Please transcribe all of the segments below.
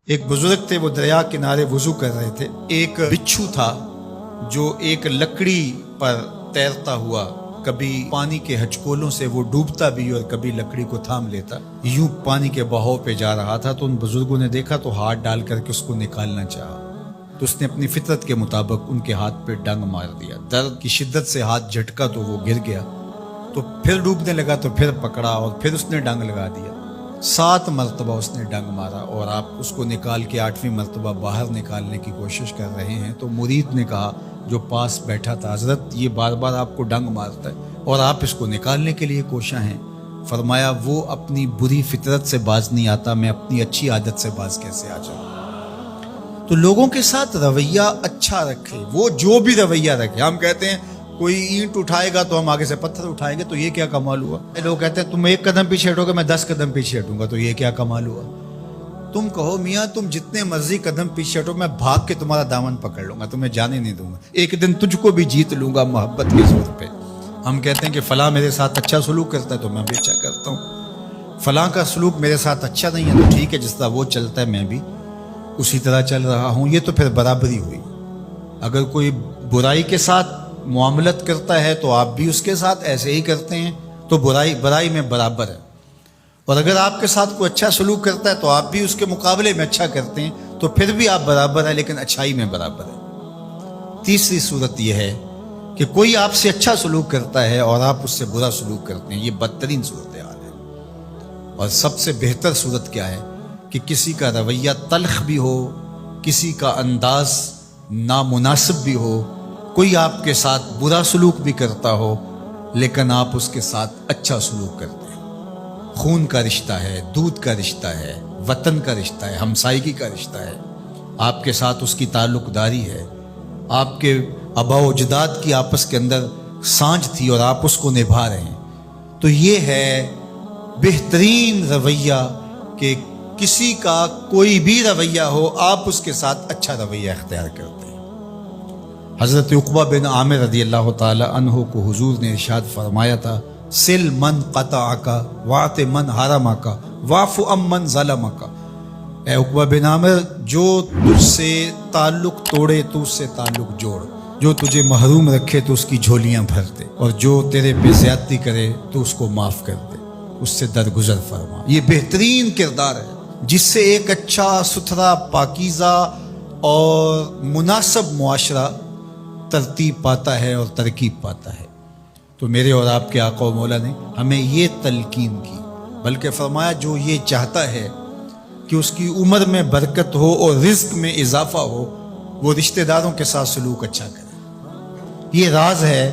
ایک بزرگ تھے، وہ دریا کنارے وضو کر رہے تھے۔ ایک بچھو تھا جو ایک لکڑی پر تیرتا ہوا، کبھی پانی کے ہچکولوں سے وہ ڈوبتا بھی اور کبھی لکڑی کو تھام لیتا، یوں پانی کے بہاؤ پہ جا رہا تھا۔ تو ان بزرگوں نے دیکھا تو ہاتھ ڈال کر کے اس کو نکالنا چاہا، تو اس نے اپنی فطرت کے مطابق ان کے ہاتھ پہ ڈنگ مار دیا۔ درد کی شدت سے ہاتھ جھٹکا تو وہ گر گیا، تو پھر ڈوبنے لگا تو پھر پکڑا اور پھر اس نے ڈنگ لگا دیا۔ 7 مرتبہ اس نے ڈنگ مارا اور آپ اس کو نکال کے 8ویں مرتبہ باہر نکالنے کی کوشش کر رہے ہیں۔ تو مرید نے کہا جو پاس بیٹھا تھا، حضرت یہ بار بار آپ کو ڈنگ مارتا ہے اور آپ اس کو نکالنے کے لیے کوشاں ہیں۔ فرمایا وہ اپنی بری فطرت سے باز نہیں آتا، میں اپنی اچھی عادت سے باز کیسے آ جاؤں؟ تو لوگوں کے ساتھ رویہ اچھا رکھے، وہ جو بھی رویہ رکھے۔ ہم کہتے ہیں کوئی اینٹ اٹھائے گا تو ہم آگے سے پتھر اٹھائیں گے، تو یہ کیا کمال ہوا؟ لوگ کہتے ہیں تم 1 قدم پیچھے ہٹو گے، میں 10 قدم پیچھے ہٹوں گا، تو یہ کیا کمال ہوا؟ تم کہو میاں تم جتنے مرضی قدم پیچھے ہٹو، میں بھاگ کے تمہارا دامن پکڑ لوں گا، تمہیں جانے نہیں دوں گا، ایک دن تجھ کو بھی جیت لوں گا محبت کے زور پہ۔ ہم کہتے ہیں کہ فلاں میرے ساتھ اچھا سلوک کرتا ہے تو میں بھی اچھا کرتا ہوں، فلاں کا سلوک میرے ساتھ اچھا نہیں ہے تو ٹھیک ہے، جس طرح وہ چلتا ہے میں بھی اسی طرح چل رہا ہوں۔ یہ تو پھر برابری ہوئی۔ اگر کوئی برائی کے ساتھ معاملت کرتا ہے تو آپ بھی اس کے ساتھ ایسے ہی کرتے ہیں، تو برائی میں برابر ہے۔ اور اگر آپ کے ساتھ کوئی اچھا سلوک کرتا ہے تو آپ بھی اس کے مقابلے میں اچھا کرتے ہیں، تو پھر بھی آپ برابر ہیں، لیکن اچھائی میں برابر ہے۔ تیسری صورت یہ ہے کہ کوئی آپ سے اچھا سلوک کرتا ہے اور آپ اس سے برا سلوک کرتے ہیں، یہ بدترین صورتحال ہے۔ اور سب سے بہتر صورت کیا ہے کہ کسی کا رویہ تلخ بھی ہو، کسی کا انداز نامناسب بھی ہو، کوئی آپ کے ساتھ برا سلوک بھی کرتا ہو لیکن آپ اس کے ساتھ اچھا سلوک کرتے ہیں۔ خون کا رشتہ ہے، دودھ کا رشتہ ہے، وطن کا رشتہ ہے، ہمسائیگی کا رشتہ ہے، آپ کے ساتھ اس کی تعلق داری ہے، آپ کے آباء و اجداد کی آپس کے اندر سانجھ تھی اور آپ اس کو نبھا رہے ہیں، تو یہ ہے بہترین رویہ کہ کسی کا کوئی بھی رویہ ہو آپ اس کے ساتھ اچھا رویہ اختیار کرتے ہیں۔ حضرت عقبہ بن عامر رضی اللہ تعالی عنہ کو حضور نے ارشاد فرمایا تھا، سل من قطعک واعط من حرمک واعف عن من ظلمک۔ اے عقبہ بن عامر، جو تجھ سے تعلق توڑے تو اس سے تعلق جوڑ، جو تجھے محروم رکھے تو اس کی جھولیاں بھر دے، اور جو تیرے پہ زیادتی کرے تو اس کو معاف کر دے، اس سے درگزر فرما۔ یہ بہترین کردار ہے جس سے ایک اچھا ستھرا پاکیزہ اور مناسب معاشرہ ترتیب پاتا ہے اور ترکیب پاتا ہے۔ تو میرے اور آپ کے آقا و مولا نے ہمیں یہ تلقین کی، بلکہ فرمایا جو یہ چاہتا ہے کہ اس کی عمر میں برکت ہو اور رزق میں اضافہ ہو، وہ رشتہ داروں کے ساتھ سلوک اچھا کرے۔ یہ راز ہے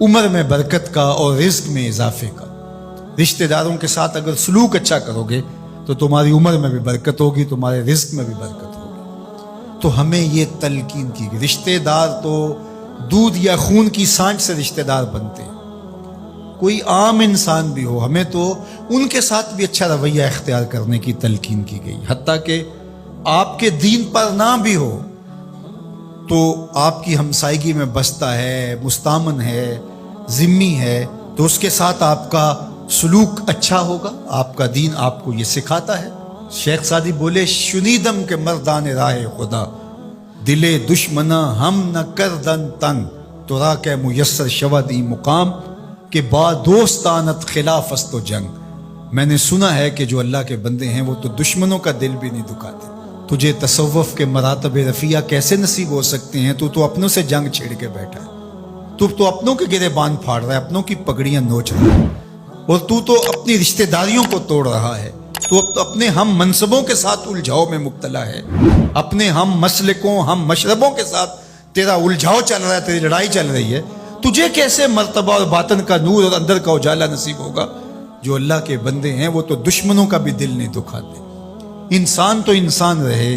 عمر میں برکت کا اور رزق میں اضافے کا۔ رشتہ داروں کے ساتھ اگر سلوک اچھا کرو گے تو تمہاری عمر میں بھی برکت ہوگی، تمہارے رزق میں بھی برکت ہوگی۔ تو ہمیں یہ تلقین کی کہ رشتہ دار تو دودھ یا خون کی سانجھ سے رشتہ دار بنتے ہیں، کوئی عام انسان بھی ہو، ہمیں تو ان کے ساتھ بھی اچھا رویہ اختیار کرنے کی تلقین کی گئی۔ حتیٰ کہ آپ کے دین پر نہ بھی ہو تو آپ کی ہمسائیگی میں بستا ہے، مستامن ہے، ذمی ہے، تو اس کے ساتھ آپ کا سلوک اچھا ہوگا۔ آپ کا دین آپ کو یہ سکھاتا ہے۔ شیخ سعدی بولے، شنیدم کے مردان راہ خدا، دلے دشمنا ہم نہ کردن تنگ، تو را کے میسر شود ای مقام، کہ با دوستانت خلاف است و جنگ۔ میں نے سنا ہے کہ جو اللہ کے بندے ہیں وہ تو دشمنوں کا دل بھی نہیں دکھاتے۔ تجھے تصوف کے مراتب رفیع کیسے نصیب ہو سکتے ہیں؟ تو اپنوں سے جنگ چھیڑ کے بیٹھا ہے، تو اپنوں کے گریبان پھاڑ رہا ہے، اپنوں کی پگڑیاں نوچ رہا ہے، اور تو اپنی رشتہ داریوں کو توڑ رہا ہے، تو اپنے ہم منصبوں کے ساتھ الجھاؤ میں مبتلا ہے، اپنے ہم مسلکوں ہم مشربوں کے ساتھ تیرا الجھاؤ چل رہا ہے، تیری لڑائی چل رہی ہے۔ تجھے کیسے مرتبہ اور باطن کا نور اور اندر کا اجالا نصیب ہوگا؟ جو اللہ کے بندے ہیں وہ تو دشمنوں کا بھی دل نہیں دکھاتے۔ انسان تو انسان رہے،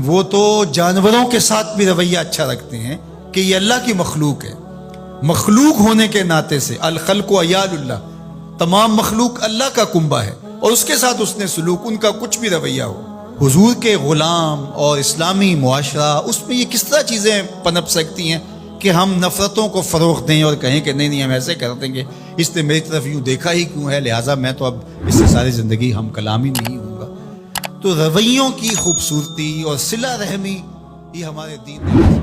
وہ تو جانوروں کے ساتھ بھی رویہ اچھا رکھتے ہیں کہ یہ اللہ کی مخلوق ہے۔ مخلوق ہونے کے ناطے سے الخلق و عیال اللہ، تمام مخلوق اللہ کا کنبہ ہے، اور اس کے ساتھ اس نے سلوک، ان کا کچھ بھی رویہ ہو۔ حضور کے غلام اور اسلامی معاشرہ، اس میں یہ کس طرح چیزیں پنپ سکتی ہیں کہ ہم نفرتوں کو فروغ دیں اور کہیں کہ نہیں ہم ایسے کر دیں گے، اس نے میری طرف یوں دیکھا ہی کیوں ہے، لہٰذا میں تو اب اس سے ساری زندگی ہم کلام ہی نہیں ہوں گا۔ تو رویوں کی خوبصورتی اور صلہ رحمی یہ ہمارے دین نے